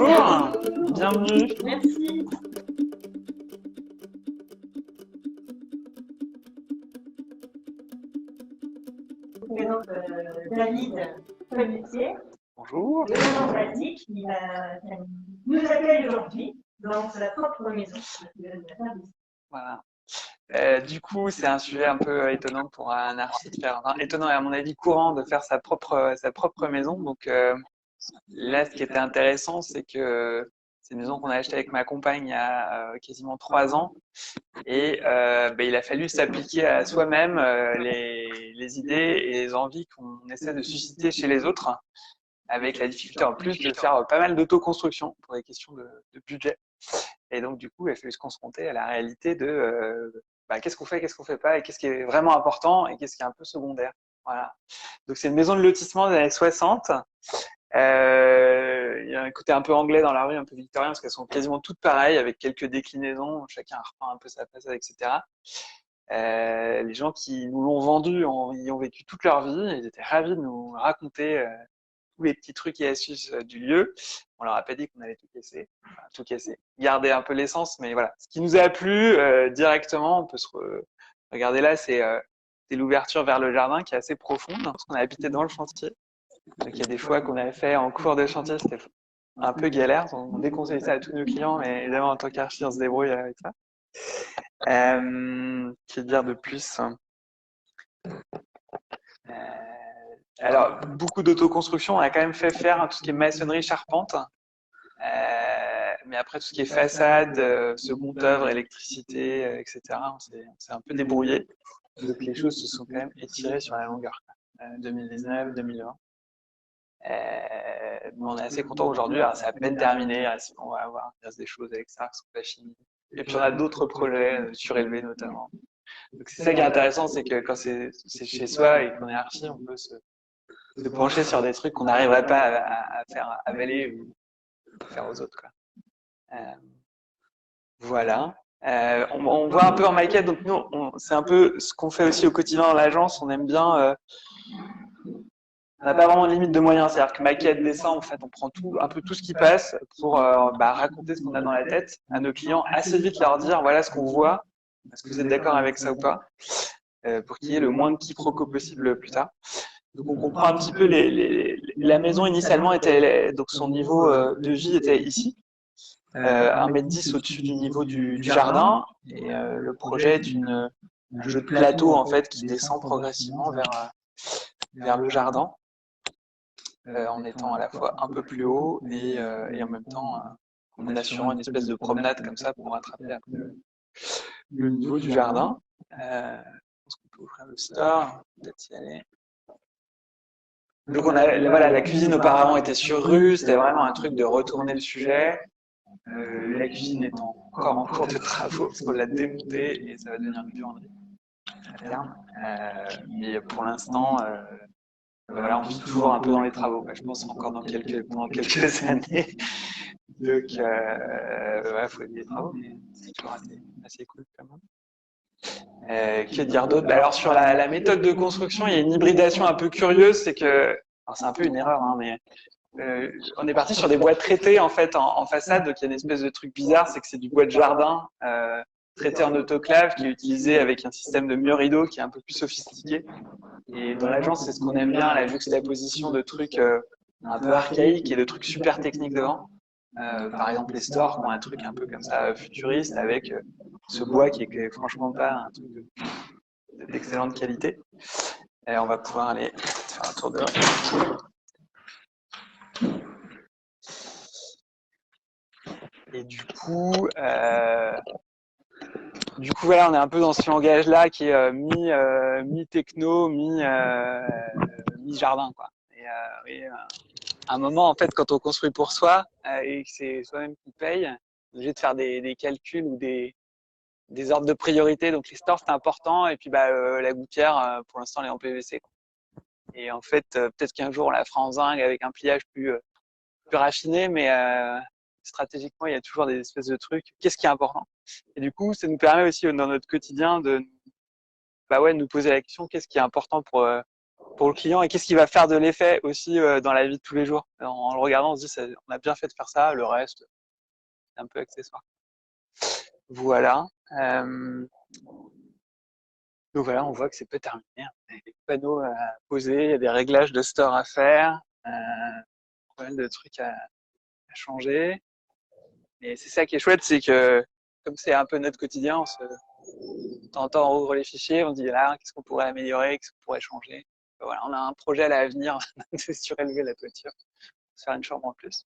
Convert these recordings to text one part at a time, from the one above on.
Bonjour, bienvenue. Merci. Je vous présente David Pelletier, Bonjour. le maman pratique qui nous accueille aujourd'hui dans sa propre maison. Voilà. Du coup, c'est un sujet un peu étonnant pour un architecte, enfin, étonnant et à mon avis courant de faire sa propre maison. Donc là, ce qui était intéressant, c'est que c'est une maison qu'on a achetée avec ma compagne il y a quasiment 3 ans. Et il a fallu s'appliquer à soi-même les idées et les envies qu'on essaie de susciter chez les autres, avec la difficulté en plus de faire pas mal d'autoconstruction pour des questions de budget. Et donc, du coup, il a fallu se confronter à la réalité de qu'est-ce qu'on fait pas, et qu'est-ce qui est vraiment important, et qu'est-ce qui est un peu secondaire. Voilà. Donc, c'est une maison de lotissement des années 60. Il y a un côté un peu anglais dans la rue, un peu victorien, parce qu'elles sont quasiment toutes pareilles, avec quelques déclinaisons, chacun reprend un peu sa façade, etc. Les gens qui nous l'ont vendu y ont vécu toute leur vie, ils étaient ravis de nous raconter tous les petits trucs et astuces du lieu. On leur a pas dit qu'on allait tout casser, enfin, tout casser, garder un peu l'essence, mais voilà. Ce qui nous a plu directement, on peut regarder là, c'est l'ouverture vers le jardin qui est assez profonde, parce qu'on a habité dans le chantier. Donc il y a des choix qu'on avait fait en cours de chantier, c'était un peu galère. On déconseille ça à tous nos clients, mais évidemment en tant qu'archi, on se débrouille avec ça. Que dire de plus? Alors, beaucoup d'autoconstruction, on a quand même fait faire tout ce qui est maçonnerie, charpente. Mais après, tout ce qui est façade, second œuvre, électricité, etc., on s'est un peu débrouillé. Donc, les choses se sont quand même étirées sur la longueur. 2019, 2020. Mais on est assez content aujourd'hui. C'est à peine terminé. On va avoir des choses avec ça qui sont pas finies. Et puis, on a d'autres projets surélevés notamment. Donc, c'est ça qui est intéressant, c'est que quand c'est chez soi et qu'on est archi, on peut se pencher sur des trucs qu'on n'arriverait pas à faire avaler ou faire aux autres, quoi. Voilà. On voit un peu en maquette, donc nous, c'est un peu ce qu'on fait aussi au quotidien dans l'agence. On aime bien. On n'a pas vraiment de limite de moyens, c'est-à-dire que maquette, dessin, en fait, on prend un peu tout ce qui passe pour raconter ce qu'on a dans la tête à nos clients, assez vite leur dire voilà ce qu'on voit, est-ce que vous êtes d'accord avec ça ou pas, pour qu'il y ait le moins de quiproquos possible plus tard. Donc on comprend un petit peu la maison initialement était donc son niveau de vie était ici, 1,10 m au-dessus du niveau du jardin, et le projet est un jeu de plateau en fait qui descend progressivement vers le jardin, en étant à la fois un peu plus haut et en même temps en assurant une espèce de promenade comme ça pour rattraper un peu le niveau du jardin. Je pense qu'on peut ouvrir le store, peut-être y aller. Donc voilà, la cuisine auparavant était sur rue, c'était vraiment un truc de retourner le sujet. La cuisine est encore en cours de travaux parce qu'on l'a démontée et ça va devenir une buanderie à terme. Mais pour l'instant, voilà, on vit toujours un peu dans les travaux. Je pense encore pendant quelques années. Donc, il faut aider les travaux, mais c'est toujours assez cool quand même. Que dire d'autre? Alors sur la méthode de construction, il y a une hybridation un peu curieuse, c'est que, alors c'est un peu une erreur, hein, mais on est parti sur des bois traités en fait en façade, donc il y a une espèce de truc bizarre, c'est que c'est du bois de jardin traité en autoclave qui est utilisé avec un système de murs rideaux qui est un peu plus sophistiqué. Et dans l'agence, c'est ce qu'on aime bien, la juxtaposition de trucs un peu archaïques et de trucs super techniques devant. Par exemple, les stores qui ont un truc un peu comme ça futuriste avec ce bois qui est franchement pas un truc d'excellente qualité. Et on va pouvoir aller faire un tour de rue. Et du coup, voilà, on est un peu dans ce langage-là qui est mi-techno, mi-jardin, quoi. Et à un moment, en fait, quand on construit pour soi et que c'est soi-même qui paye, on est obligé de faire des calculs ou des ordres de priorité. Donc les stores, c'est important. Et puis la gouttière, pour l'instant, elle est en PVC, quoi. Et en fait, peut-être qu'un jour, on la fera en zinc avec un pliage plus raffiné, mais stratégiquement, il y a toujours des espèces de trucs. Qu'est-ce qui est important? Et du coup, ça nous permet aussi dans notre quotidien de nous poser la question, qu'est-ce qui est important pour le client et qu'est-ce qui va faire de l'effet aussi dans la vie de tous les jours. En le regardant, on se dit, on a bien fait de faire ça, le reste, c'est un peu accessoire. Voilà. Donc voilà, on voit que c'est peu terminé. Il y a des panneaux à poser, il y a des réglages de store à faire, pas mal de trucs à changer. Et c'est ça qui est chouette, c'est que comme c'est un peu notre quotidien, de temps en temps on ouvre les fichiers, on dit là, qu'est-ce qu'on pourrait améliorer, qu'est-ce qu'on pourrait changer. Voilà, on a un projet à l'avenir de surélever la toiture, de faire une chambre en plus.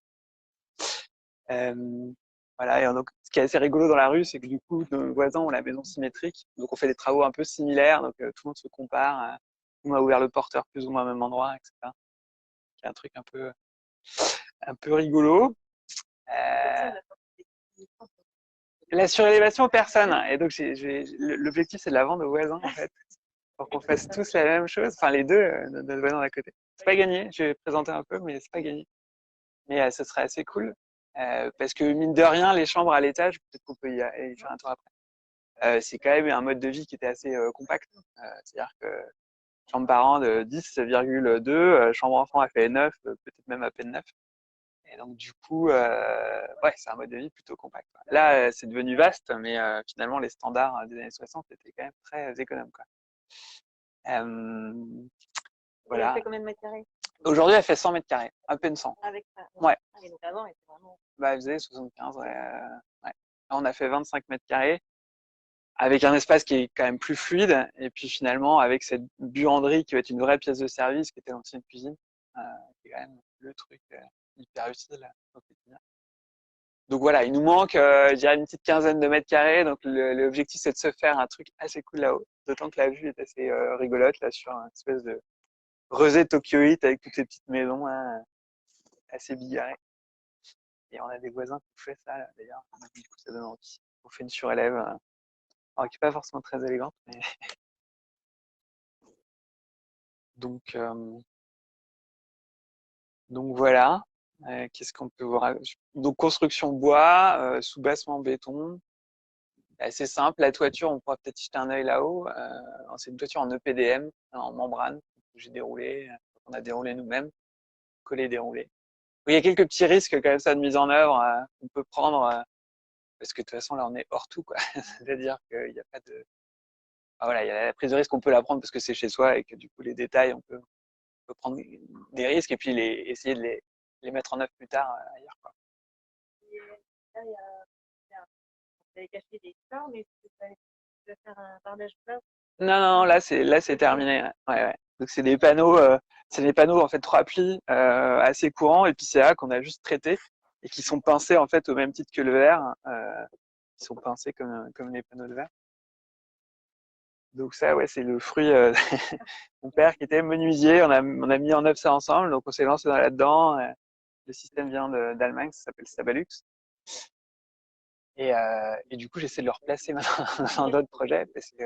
Voilà, et donc ce qui est assez rigolo dans la rue, c'est que du coup, nos voisins ont la maison symétrique, donc on fait des travaux un peu similaires, donc tout le monde se compare. On a ouvert le porteur plus ou moins au même endroit, etc. C'est un truc un peu rigolo. La surélévation, personne. Et donc, l'objectif, c'est de la vendre aux voisins, en fait, pour qu'on fasse tous la même chose. Enfin, les deux, notre voisin d'à côté. C'est pas gagné. Je vais présenter un peu, mais c'est pas gagné. Mais ce serait assez cool. Parce que, mine de rien, les chambres à l'étage, peut-être qu'on peut y faire un tour après. C'est quand même un mode de vie qui était assez compact. C'est-à-dire que chambre parent de 10,2, chambre enfant a fait 9, peut-être même à peine 9. Et donc, du coup, ouais, c'est un mode de vie plutôt compact. Là, c'est devenu vaste, mais finalement, les standards des années 60 étaient quand même très économes, quoi. Voilà. Elle fait combien de mètres carrés? Aujourd'hui, elle fait 100 mètres carrés, à peine 100. Avec ça. Ouais. Ah, et donc avant, elle était vraiment. Bah, elle faisait 75, ouais. Ouais. Là, on a fait 25 mètres carrés, avec un espace qui est quand même plus fluide, et puis finalement, avec cette buanderie qui va être une vraie pièce de service, qui était l'ancienne cuisine, qui est quand même le truc hyper utile au quotidien. Donc voilà, il nous manque, je dirais, une petite quinzaine de mètres carrés. Donc l'objectif, c'est de se faire un truc assez cool là-haut. D'autant que la vue est assez rigolote, là, sur une espèce de rosée tokyoïte avec toutes ces petites maisons, hein, assez bigarrées. Et on a des voisins qui ont fait ça, là, d'ailleurs. Du coup, ça donne envie. On fait une surélève, alors qui n'est pas forcément très élégante. Mais... Donc, donc voilà. Qu'est-ce qu'on peut voir? Donc construction bois, soubassement béton. Assez simple. La toiture, on pourra peut-être jeter un œil là-haut. C'est une toiture en EPDM, en membrane, que j'ai déroulé, qu'on a déroulé nous-mêmes, collé, déroulé. Il y a quelques petits risques quand même ça de mise en œuvre qu'on peut prendre, parce que de toute façon là on est hors tout, quoi. C'est-à-dire qu'il n'y a pas de, ah, voilà, il y a la prise de risque, on peut la prendre parce que c'est chez soi et que du coup les détails, on peut prendre des risques et puis essayer de les mettre en œuvre plus tard ailleurs, quoi. Et là, vous avez caché des fleurs, mais tu vas faire un bardage plat. Non, non, là c'est terminé. Ouais, ouais. Donc c'est des panneaux en fait 3 plis assez courants et puis c'est là qu'on a juste traité et qui sont pincés en fait au même titre que le verre, qui sont pincés comme les panneaux de verre. Donc ça, ouais, c'est le fruit de mon père qui était menuisier. On a mis en œuvre ça ensemble, donc on s'est lancé là-dedans. Le système vient d'Allemagne, ça s'appelle Stabalux. Et du coup, j'essaie de le replacer maintenant dans d'autres projets parce que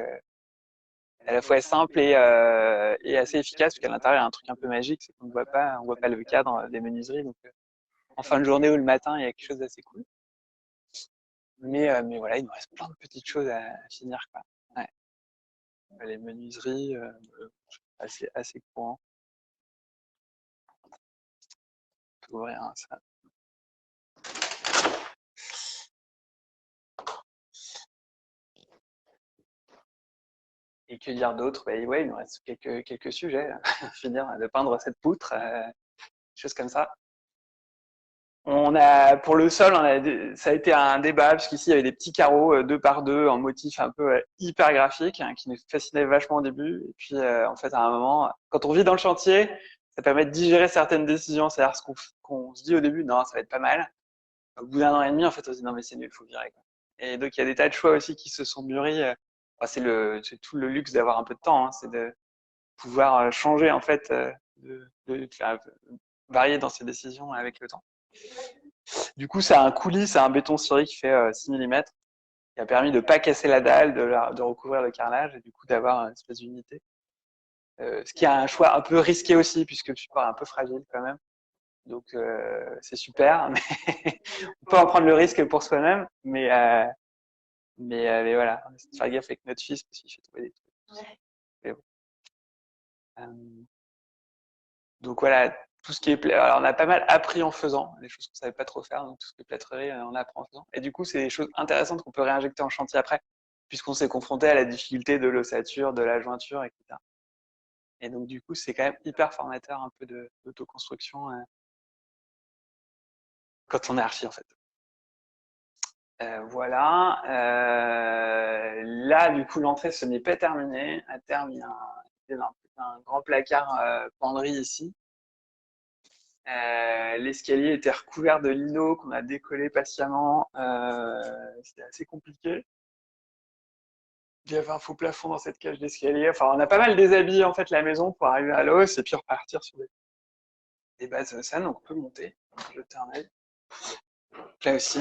à la fois simple et assez efficace, parce qu'à l'intérieur, il y a un truc un peu magique, c'est qu'on ne voit pas le cadre des menuiseries. Donc, en fin de journée ou le matin, il y a quelque chose d'assez cool. Mais voilà, il nous reste plein de petites choses à finir, quoi. Ouais. Les menuiseries, assez courant. On peut ouvrir ça. Et que dire d'autre? Bah, ouais, il nous reste quelques sujets à finir, de peindre cette poutre, choses comme ça. Pour le sol, ça a été un débat, parce qu'ici, il y avait des petits carreaux 2 par 2 en motif un peu hyper graphique, hein, qui nous fascinaient vachement au début. Et puis, en fait, à un moment, quand on vit dans le chantier, ça permet de digérer certaines décisions. C'est-à-dire qu'on se dit au début, non, ça va être pas mal. Au bout d'un an et demi, en fait, on se dit, non, mais c'est nul, faut virer, quoi. Et donc, il y a des tas de choix aussi qui se sont mûris. Enfin, c'est tout le luxe d'avoir un peu de temps, hein, c'est de pouvoir changer, en fait, de varier dans ses décisions avec le temps. Du coup, c'est un coulis, c'est un béton ciré qui fait 6 mm, qui a permis de ne pas casser la dalle, de recouvrir le carrelage et du coup d'avoir une espèce d'unité. Ce qui est un choix un peu risqué aussi, puisque le support est un peu fragile quand même. Donc c'est super, mais on peut en prendre le risque pour soi-même, mais voilà, on essaie de faire gaffe avec notre fils parce qu'il fait trouver des trucs. Ouais. Mais bon. Donc voilà, tout ce qui est alors on a pas mal appris en faisant, les choses qu'on savait pas trop faire, donc tout ce qui est plâtrerie, on apprend en faisant. Et du coup, c'est des choses intéressantes qu'on peut réinjecter en chantier après, puisqu'on s'est confronté à la difficulté de l'ossature, de la jointure, etc. Et donc du coup, c'est quand même hyper formateur un peu d'autoconstruction quand on est archi en fait. Voilà. Là, du coup, l'entrée ce n'est pas terminée. À terme, il y a un grand placard penderie ici. L'escalier était recouvert de lino qu'on a décollé patiemment. C'était assez compliqué. Il y avait un faux plafond dans cette cage d'escalier. Enfin, on a pas mal déshabillé en fait la maison pour arriver à l'os et puis repartir sur des bases saines. Donc on peut monter, jeter un œil. Là aussi,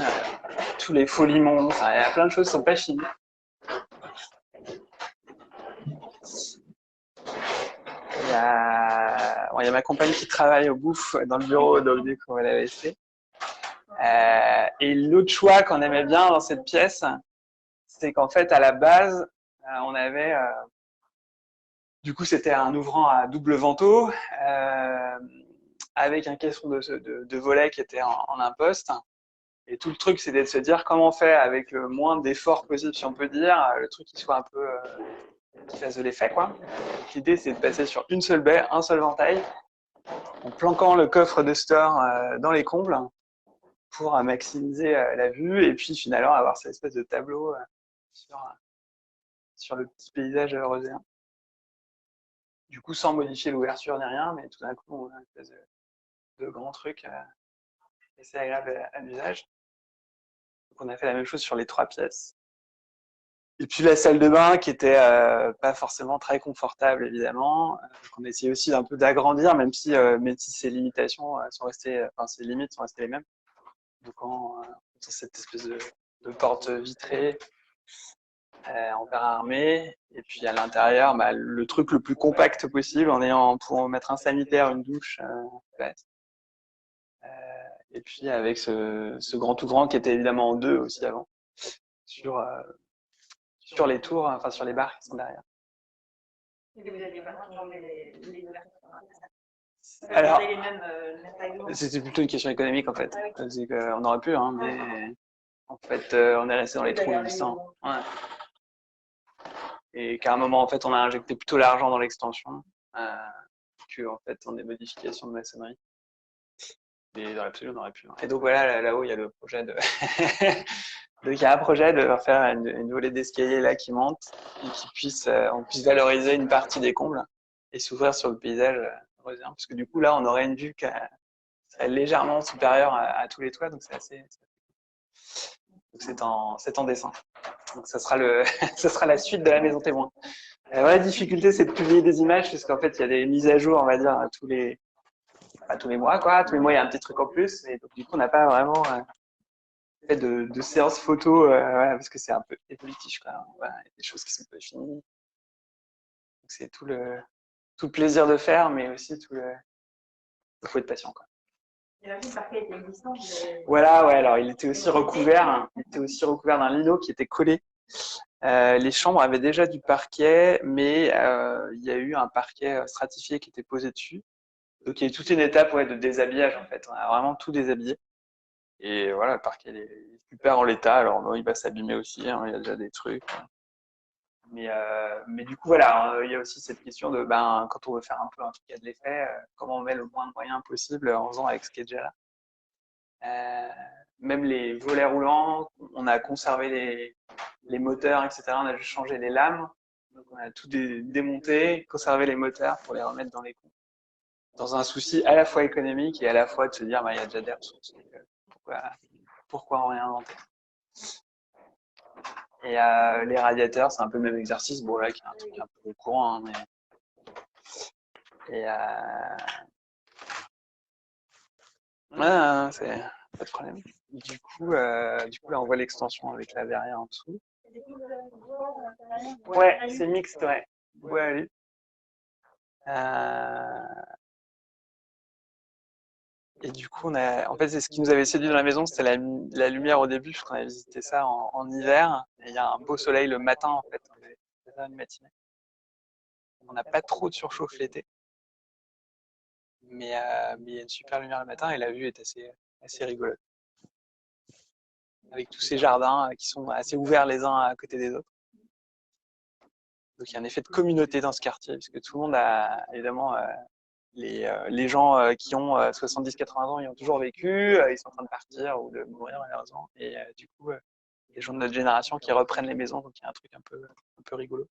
tous les faux limons. Enfin, il y a plein de choses qui sont pas finies. Il y a ma compagne qui travaille au bouffe dans le bureau, donc du coup, elle a laissé. Et l'autre choix qu'on aimait bien dans cette pièce, c'est qu'en fait, à la base, on avait, du coup, c'était un ouvrant à double vantaux, avec un caisson de volet qui était en imposte. Et tout le truc, c'était de se dire comment on fait avec le moins d'efforts possible, si on peut dire, le truc qui soit un peu, qui fasse de l'effet, quoi. L'idée, c'est de passer sur une seule baie, un seul ventail, en planquant le coffre de store dans les combles pour maximiser la vue et puis finalement avoir cette espèce de tableau sur le petit paysage roséen. Du coup, sans modifier l'ouverture ni rien, mais tout d'un coup, on a une espèce de grand truc assez agréable à l'usage. Donc, on a fait la même chose sur les 3 pièces. Et puis la salle de bain qui était pas forcément très confortable évidemment. On a essayé aussi d'un peu d'agrandir, même si ses limitations sont restées, enfin ses limites sont restées les mêmes. Donc dans cette espèce de porte vitrée en verre armé, et puis à l'intérieur, le truc le plus compact possible pour mettre un sanitaire, une douche, et puis avec ce grand ouvrant qui était évidemment en 2 aussi avant, sur les tours, enfin sur les barres qui sont derrière. Et vous n'aviez pas changé les ouvertures. Alors, c'était plutôt une question économique en fait. C'est qu'on aurait pu, hein, mais en fait, on est resté dans les trous existants. Ouais. Et qu'à un moment, en fait, on a injecté plutôt l'argent dans l'extension que en fait dans des modifications de maçonnerie. Et dans l'absolu, on aurait pu. Et donc voilà, là-haut, il y a le projet de. Donc il y a un projet de faire une volée d'escalier là qui monte et on puisse valoriser une partie des combles et s'ouvrir sur le paysage rosien. Parce que du coup, là, on aurait une vue qui serait légèrement supérieure à tous les toits, donc c'est assez. Donc c'est en dessin. Donc ça sera ça sera la suite de la maison témoin. La difficulté, c'est de publier des images, parce qu'en fait, il y a des mises à jour, on va dire, tous les mois, quoi. Tous les mois, il y a un petit truc en plus, et donc du coup, on n'a pas vraiment fait de séances photos, voilà, parce que c'est un peu évolutif, quoi. Voilà, il y a des choses qui sont pas finies. Donc c'est tout le plaisir de faire, mais aussi il faut être patient, quoi. J'imagine que le parquet était existant. Voilà, ouais, alors il était aussi recouvert d'un lino qui était collé. Les chambres avaient déjà du parquet, mais il y a eu un parquet stratifié qui était posé dessus. Donc il y a eu toute une étape de déshabillage en fait. On a vraiment tout déshabillé. Et voilà, le parquet il est super en l'état. Alors bon, il va s'abîmer aussi, hein, il y a déjà des trucs. Mais du coup voilà, il y a aussi cette question de quand on veut faire un peu un truc qui a de l'effet, comment on met le moins de moyens possible en faisant avec ce qui est déjà là. Même les volets roulants, on a conservé les moteurs, etc. On a juste changé les lames. Donc on a tout démonté, conservé les moteurs pour les remettre dans les comptes. Dans un souci à la fois économique et à la fois de se dire il y a déjà des ressources. Donc, pourquoi en réinventer? Et les radiateurs, c'est un peu le même exercice. Bon là, qui est un truc un peu courant, hein, mais. Et c'est pas de problème. Du coup, là, on voit l'extension avec la verrière en dessous. Ouais, c'est mixte, ouais. Ouais, allez. Et du coup, en fait, c'est ce qui nous avait séduit dans la maison, c'était la lumière au début, parce qu'on avait visité ça en hiver. Et il y a un beau soleil le matin, en fait. On avait fait une matinée. On n'a pas trop de surchauffe l'été. mais il y a une super lumière le matin et la vue est assez rigolote. Avec tous ces jardins qui sont assez ouverts les uns à côté des autres. Donc il y a un effet de communauté dans ce quartier, puisque tout le monde a évidemment les gens qui ont 70-80 ans, ils ont toujours vécu, ils sont en train de partir ou de mourir malheureusement. Et du coup, les gens de notre génération qui reprennent les maisons, donc il y a un truc un peu rigolo.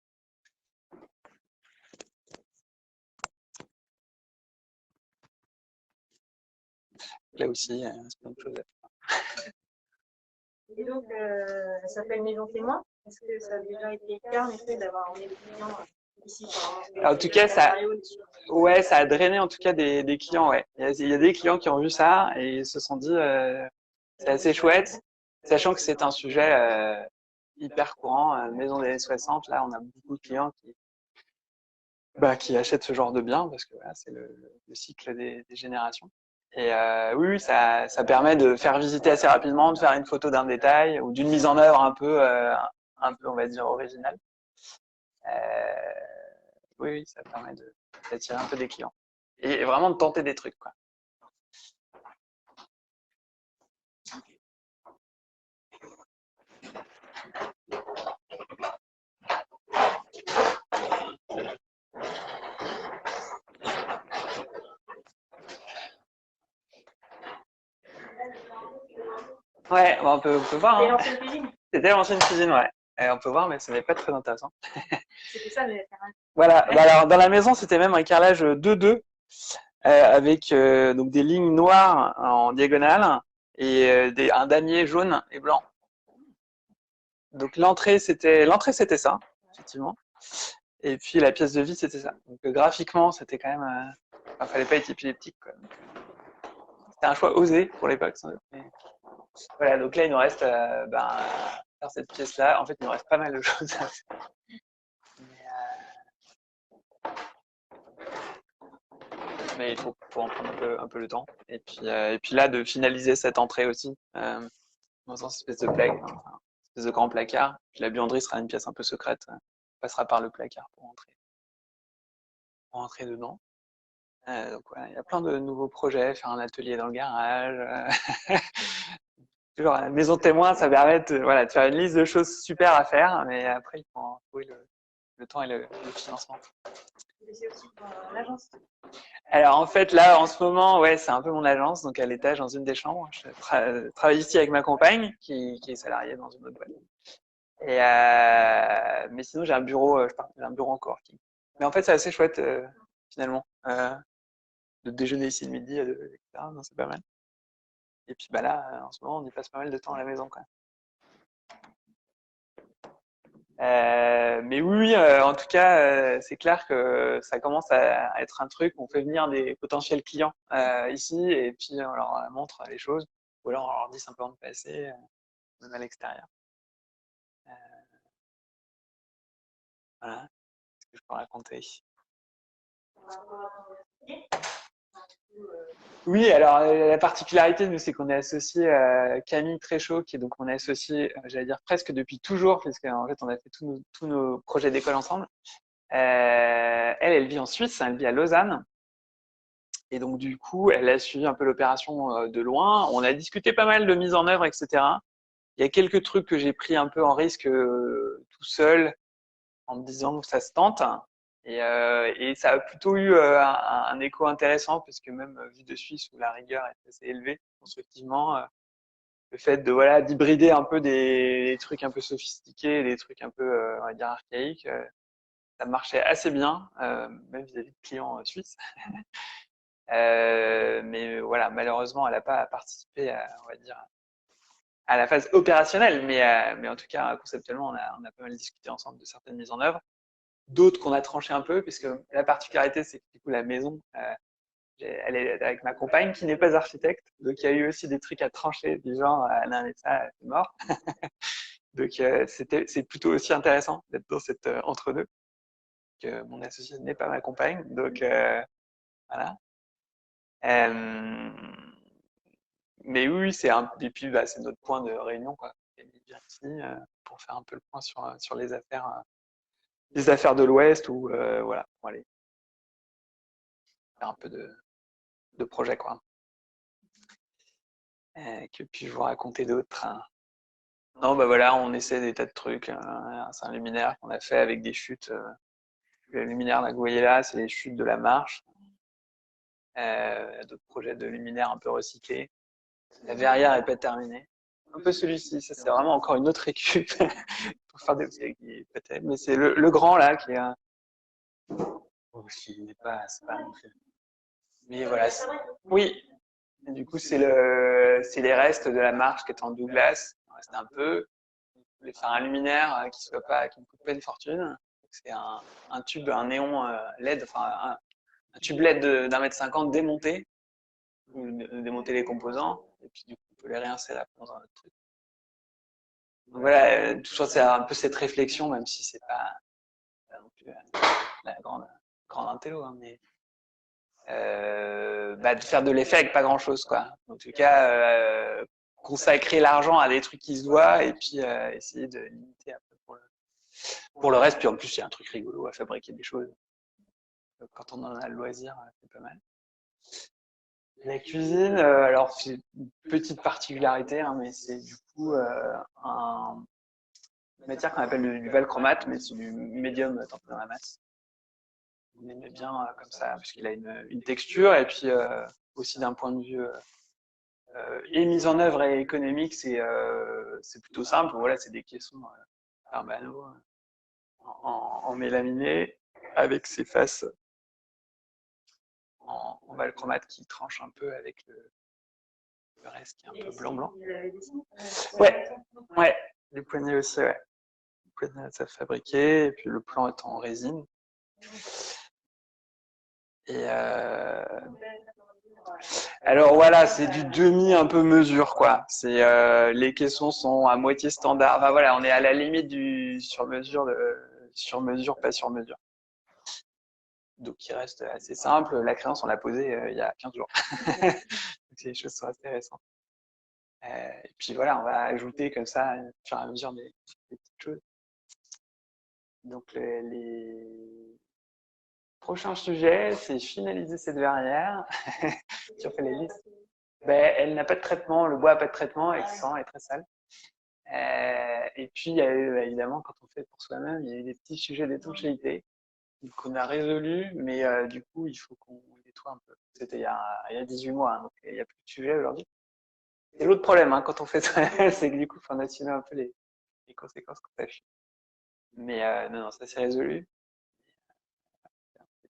Là aussi, c'est plein de choses. Et donc, ça s'appelle Maison Témoin. Est-ce que ça a déjà été le cas, en effet, d'avoir emmené des clients ici en tout cas, ouais, ça a drainé en tout cas des clients. Ouais. Il y a des clients qui ont vu ça et ils se sont dit c'est assez chouette, sachant que c'est un sujet hyper courant. Maison des années 60, là, on a beaucoup de clients qui achètent ce genre de biens parce que voilà, c'est le cycle des générations. Et oui, ça permet de faire visiter assez rapidement, de faire une photo d'un détail ou d'une mise en œuvre un peu, on va dire, originale. Oui, ça permet d'attirer un peu des clients et vraiment de tenter des trucs, quoi. Ouais, on peut voir. C'était l'ancienne cuisine. C'était l'ancienne cuisine, ouais. On peut voir, mais ce n'est pas très intéressant. C'était ça, le terrain. Voilà. Alors, dans la maison, c'était même un carrelage 2-2 avec donc des lignes noires en diagonale et un damier jaune et blanc. Donc l'entrée c'était ça, effectivement. Et puis la pièce de vie c'était ça. Donc graphiquement c'était quand même, fallait pas être épileptique, quoi. C'était un choix osé pour l'époque. Mais voilà, donc là il nous reste faire cette pièce-là. En fait il nous reste pas mal de choses à faire. Mais il faut en prendre un peu le temps. Et puis là de finaliser cette entrée aussi dans une espèce de plaque, enfin, une espèce de grand placard. Puis la buanderie sera une pièce un peu secrète. On passera par le placard pour rentrer dedans. Donc voilà, il y a plein de nouveaux projets, faire un atelier dans le garage. Toujours la maison témoin, ça permet de faire une liste de choses super à faire, mais après il faut en trouver le temps et le financement. C'est aussi pour l'agence. Alors en fait là en ce moment, ouais, c'est un peu mon agence, donc à l'étage dans une des chambres. Je travaille ici avec ma compagne qui est salariée dans une autre boîte. Mais sinon j'ai un bureau, j'ai un bureau en coworking. Mais en fait c'est assez chouette finalement. De déjeuner ici le midi, etc. Non, c'est pas mal. Et puis là, en ce moment, on y passe pas mal de temps à la maison, quoi. Mais oui, en tout cas, c'est clair que ça commence à être un truc. On fait venir des potentiels clients ici et puis on leur montre les choses. Ou alors on leur dit simplement de passer, même à l'extérieur. Euh, voilà, ce que je peux raconter. Oui, alors la particularité, nous, c'est qu'on est associé à Camille Tréchaud, qui est donc on est associé, j'allais dire presque depuis toujours, puisqu'en fait, on a fait tous nos projets d'école ensemble. Elle vit en Suisse, elle vit à Lausanne. Et donc, du coup, elle a suivi un peu l'opération de loin. On a discuté pas mal de mise en œuvre, etc. Il y a quelques trucs que j'ai pris un peu en risque tout seul, en me disant que ça se tente. Et ça a plutôt eu un écho intéressant, parce que même vu de Suisse où la rigueur est assez élevée constructivement, le fait de voilà d'hybrider un peu des trucs un peu sophistiqués, des trucs un peu on va dire archaïques, ça marchait assez bien, même vis-à-vis de clients suisses. Mais voilà, malheureusement, elle n'a pas participé on va dire, à la phase opérationnelle, mais en tout cas, conceptuellement, on a pas mal discuté ensemble de certaines mises en œuvre. D'autres qu'on a tranché un peu, puisque la particularité, c'est que du coup, la maison, elle est avec ma compagne qui n'est pas architecte, donc il y a eu aussi des trucs à trancher, du genre, non, mais ça, c'est mort. Donc c'est plutôt aussi intéressant d'être dans cette entre-deux, que mon associé n'est pas ma compagne, donc voilà. Euh, mais oui, et puis c'est notre point de réunion, quoi. Bien ici, pour faire un peu le point sur les affaires de l'Ouest, ou voilà, pour aller faire un peu de projets, quoi. Que puis-je vous raconter d'autre, hein? Non, bah voilà, on essaie des tas de trucs. C'est un luminaire qu'on a fait avec des chutes. Le luminaire là, que vous voyez là, c'est les chutes de la marche. D'autres projets de luminaire un peu recyclés. La verrière est pas terminée. Un peu celui-ci, ça c'est vraiment encore une autre récup pour faire des peut-être, mais c'est le grand là qui est qui n'est pas, c'est pas non plus. Mais voilà, oui. Et du coup c'est les restes de la marche qui est en Douglas. Il en reste un peu. Je voulais faire un luminaire qui ne coûte pas une fortune. C'est un tube, un néon LED, enfin un tube LED d'1,50 m démonté, ou démonter les composants, et puis du coup on peut les réinsérer dans un autre truc. Donc voilà, toujours c'est un peu cette réflexion, même si c'est pas non plus la grande intello, hein, mais de faire de l'effet avec pas grand chose, quoi. En tout cas, consacrer l'argent à des trucs qui se voient et puis essayer de limiter un peu pour le reste. Puis en plus, il y a un truc rigolo à fabriquer des choses. Quand on en a le loisir, c'est pas mal. La cuisine, alors c'est une petite particularité, hein, mais c'est du coup une matière qu'on appelle du valchromate, mais c'est du médium tempéré dans la masse. On aimait bien comme ça, parce qu'il a une texture, et puis aussi d'un point de vue et mise en œuvre et économique, c'est plutôt simple. Voilà, c'est des caissons Armano en mélaminé, avec ses faces en valchromate qui tranchent un peu avec le reste qui est un peu blanc-blanc. Ouais, ouais, les poignées aussi, ouais. Les poignées, ça fabriqué, et puis le plan est en résine. Et alors voilà, c'est du demi un peu mesure, quoi. C'est les caissons sont à moitié standard. Enfin voilà, on est à la limite du sur mesure, pas sur mesure. Donc il reste assez simple. La créance, on l'a posée il y a 15 jours. Donc les choses sont assez récentes. Et puis voilà, on va ajouter comme ça, au fur et à mesure des petites choses. Donc les prochains sujets, c'est finaliser cette verrière. Tu refais les listes. Ben, elle n'a pas de traitement, le bois n'a pas de traitement, et sent est très sale. Et puis il y a eu, évidemment, quand on fait pour soi-même, il y a eu des petits sujets d'étanchéité qu'on a résolus, mais du coup il faut qu'on nettoie un peu. C'était il y a 18 mois, hein, donc il n'y a plus de sujet aujourd'hui. Et l'autre problème, hein, quand on fait ça, c'est que du coup, il faut en assumer un peu les conséquences qu'on sache. Mais non, ça c'est résolu.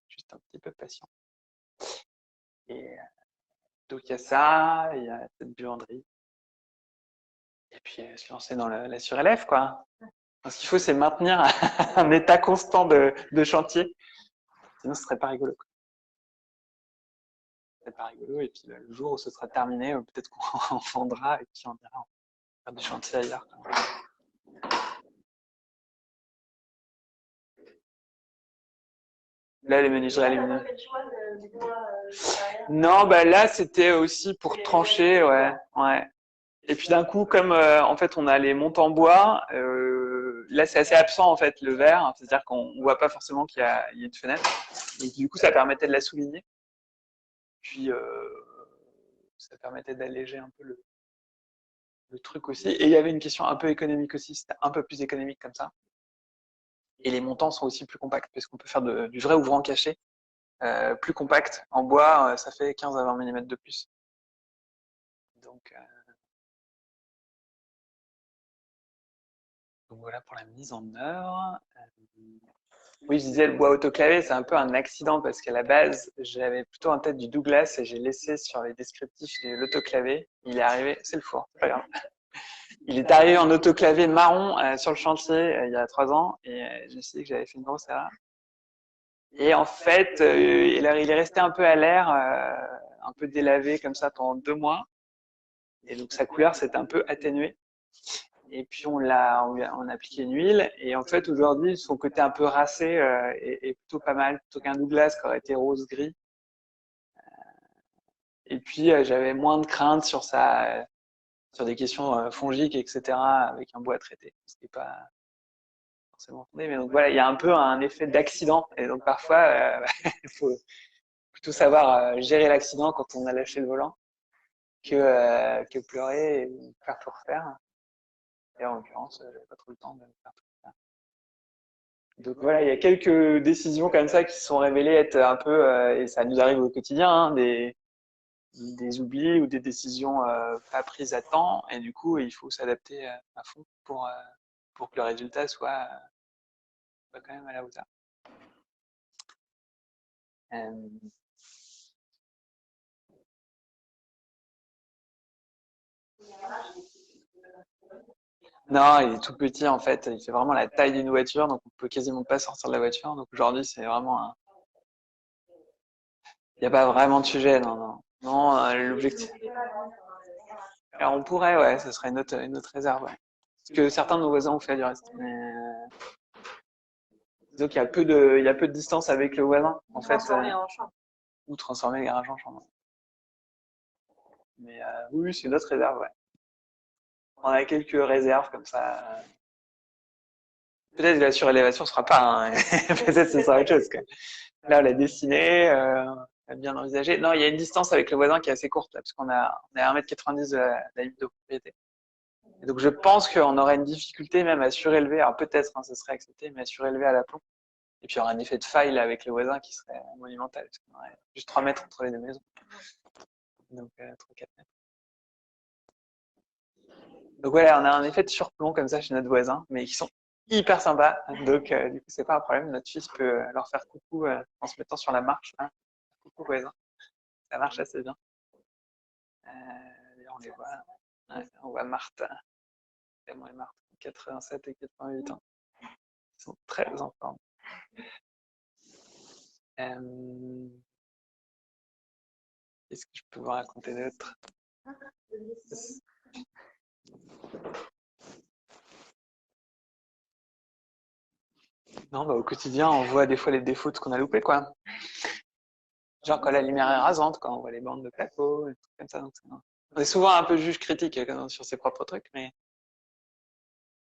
Juste un petit peu patient. Et donc il y a ça, il y a cette buanderie. Et puis se lancer dans la surélève, quoi. Ce qu'il faut, c'est maintenir un état constant de chantier. Sinon, ce serait pas rigolo, quoi. Ce serait pas rigolo. Et puis le jour où ce sera terminé, peut-être qu'on en vendra et puis on ira faire du chantier ailleurs, quoi. Là, les menuiseries alumineuses. Non, bah là, c'était aussi pour trancher, ouais, ouais. Et puis d'un coup, comme en fait on a les montes en bois, là c'est assez absent en fait le verre, c'est-à-dire qu'on voit pas forcément qu'il y a une fenêtre. Et du coup, ça permettait de la souligner. Puis ça permettait d'alléger un peu le truc aussi. Et il y avait une question un peu économique aussi, c'était un peu plus économique comme ça. Et les montants sont aussi plus compacts, parce qu'on peut faire du vrai ouvrant caché, plus compact. En bois, ça fait 15 à 20 mm de plus. Donc voilà pour la mise en œuvre. Oui, je disais, le bois autoclavé, c'est un peu un accident parce qu'à la base, j'avais plutôt en tête du Douglas et j'ai laissé sur les descriptifs l'autoclavé. Il est arrivé, c'est le four, c'est pas grave. Il est arrivé en autoclavé marron sur le chantier il y a 3 ans et j'ai décidé que j'avais fait une grosse erreur. Et en fait, il est resté un peu à l'air, un peu délavé comme ça pendant 2 mois. Et donc sa couleur s'est un peu atténuée. Et puis on a appliqué une huile. Et en fait aujourd'hui son côté un peu racé est plutôt pas mal, plutôt qu'un Douglas qui aurait été rose-gris. Et puis j'avais moins de crainte sur des questions fongiques, etc. avec un bois traité, ce qui n'est pas forcément fondé. Mais donc voilà, il y a un peu un effet d'accident. Et donc parfois il plutôt savoir gérer l'accident quand on a lâché le volant que pleurer et faire tout refaire. Et en l'occurrence, j'avais pas trop le temps de faire tout refaire. Donc voilà, il y a quelques décisions comme ça qui sont révélées être un peu, et ça nous arrive au quotidien, hein, des oublis ou des décisions pas prises à temps, et du coup, il faut s'adapter à fond pour que le résultat soit quand même à la hauteur. Euh, Non, il est tout petit en fait. Il fait vraiment la taille d'une voiture, donc on peut quasiment pas sortir de la voiture. Donc aujourd'hui, c'est vraiment un... Il n'y a pas vraiment de sujet, non, non. Non, l'objectif. Alors on pourrait, ouais, ce serait une autre réserve, ouais. Parce que certains de nos voisins ont fait du reste. Mais disons qu'il y a il y a peu de distance avec le voisin, en fait. En chambre. Ou transformer le garage en chambre. Mais oui, c'est une autre réserve, ouais. On a quelques réserves comme ça. Peut-être que la surélévation ne sera pas, hein. Peut-être que ce sera autre chose, quoi. Là, on l'a dessiné, on a bien envisagé. Non, il y a une distance avec le voisin qui est assez courte, là, parce on est à 1,90 m de la limite de propriété. Et donc, je pense qu'on aurait une difficulté même à surélever. Alors, peut-être, hein, ça serait accepté, mais à surélever à l'aplomb. Et puis, il y aura un effet de faille là, avec le voisin qui serait monumental, parce qu'on aurait juste 3 mètres entre les deux maisons. Donc, 3-4 mètres. Donc, voilà, on a un effet de surplomb comme ça chez notre voisin, mais qui sont hyper sympas. Donc, du coup, c'est pas un problème. Notre fils peut leur faire coucou en se mettant sur la marche. Hein. Coucou voisin. Ça marche assez bien. D'ailleurs, on les voit. Ouais, on voit Marthe. Clément et Marthe, 87 et 88 ans. Ils sont très en forme. Qu'est-ce que je peux vous raconter d'autre? Non, bah, au quotidien, on voit des fois les défauts de ce qu'on a loupé, quoi. Genre quand la lumière est rasante, quand on voit les bandes de placo, et tout comme ça. Donc, on est souvent un peu juge critique sur ses propres trucs, mais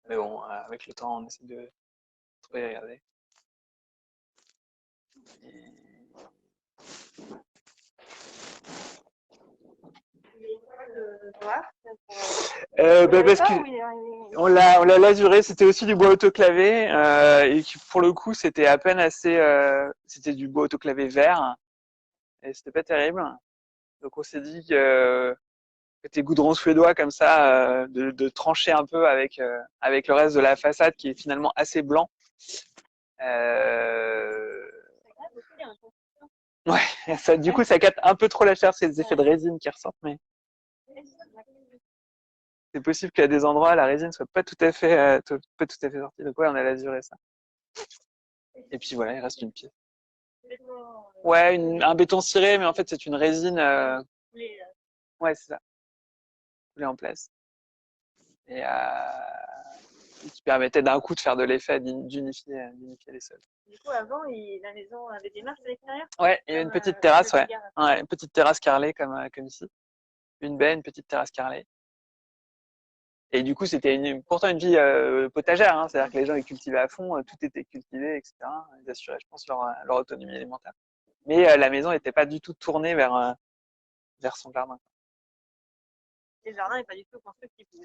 bon, avec le temps, on essaie de trouver et regarder. Et... Parce que on l'a lasuré, c'était aussi du bois autoclavé et qui, pour le coup, c'était à peine assez, c'était du bois autoclavé vert et c'était pas terrible. Donc on s'est dit que c'était goudron suédois comme ça, de trancher un peu avec le reste de la façade qui est finalement assez blanc. Ouais, ça, du coup, ça capte un peu trop la chair, c'est des effets de résine qui ressortent, mais c'est possible qu'à des endroits, la résine soit pas tout à fait, pas tout à fait sortie. Donc ouais, on a lasuré ça. Et puis voilà, il reste une pièce. Ouais, un béton ciré, mais en fait, c'est une résine. Ouais, c'est ça. Coulé en place. Et qui permettait d'un coup de faire de l'effet d'unifier les sols. Du coup, avant, la maison avait des marches à l'extérieur? Ouais, il y avait une petite terrasse, ouais. Ouais. Une petite terrasse carrelée comme ici. Une baie, une petite terrasse carrelée. Et du coup, c'était pourtant une vie potagère, hein, c'est-à-dire que les gens ils cultivaient à fond, tout était cultivé, etc. Ils assuraient, je pense, leur autonomie alimentaire. Mais la maison n'était pas du tout tournée vers son jardin. Et le jardin n'est pas du tout constructif, vous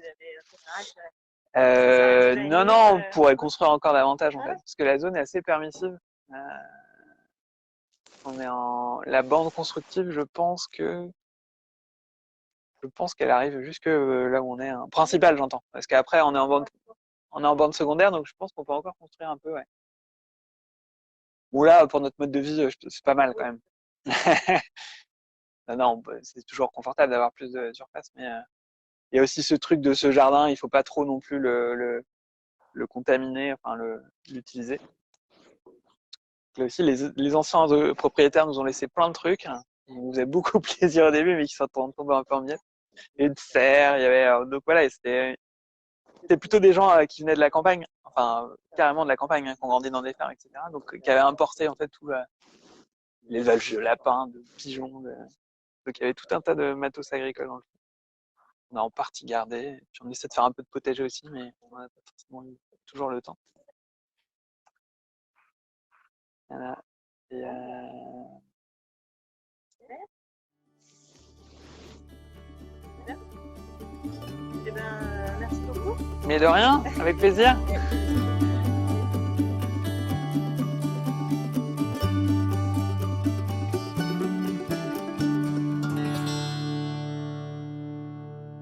avez non, non, on pourrait construire encore davantage en fait, parce que la zone est assez permissive. On est en la bande constructive, je pense qu'elle arrive jusque là où on est. Hein. Principal, j'entends, parce qu'après on est en bande secondaire, donc je pense qu'on peut encore construire un peu, ouais. Ou là, pour notre mode de vie, c'est pas mal quand même. Non, non, c'est toujours confortable d'avoir plus de surface, mais il y a aussi ce truc de ce jardin, il faut pas trop non plus le contaminer, enfin l'utiliser. Là aussi, les anciens propriétaires nous ont laissé plein de trucs. Ils nous faisaient beaucoup plaisir au début, mais qui sont tombés un peu en miettes. Il y avait une serre, il y avait donc voilà, c'était plutôt des gens qui venaient de la campagne, enfin carrément de la campagne, hein, qui ont grandi dans des fermes, etc. Donc qui avaient importé en fait tout l'élevage de lapins, de pigeons, donc il y avait tout un tas de matos agricoles dans le fond. On a en partie gardé, puis on essaie de faire un peu de potager aussi, mais on n'a pas forcément eu toujours le temps. Voilà. Et Mais de rien, avec plaisir.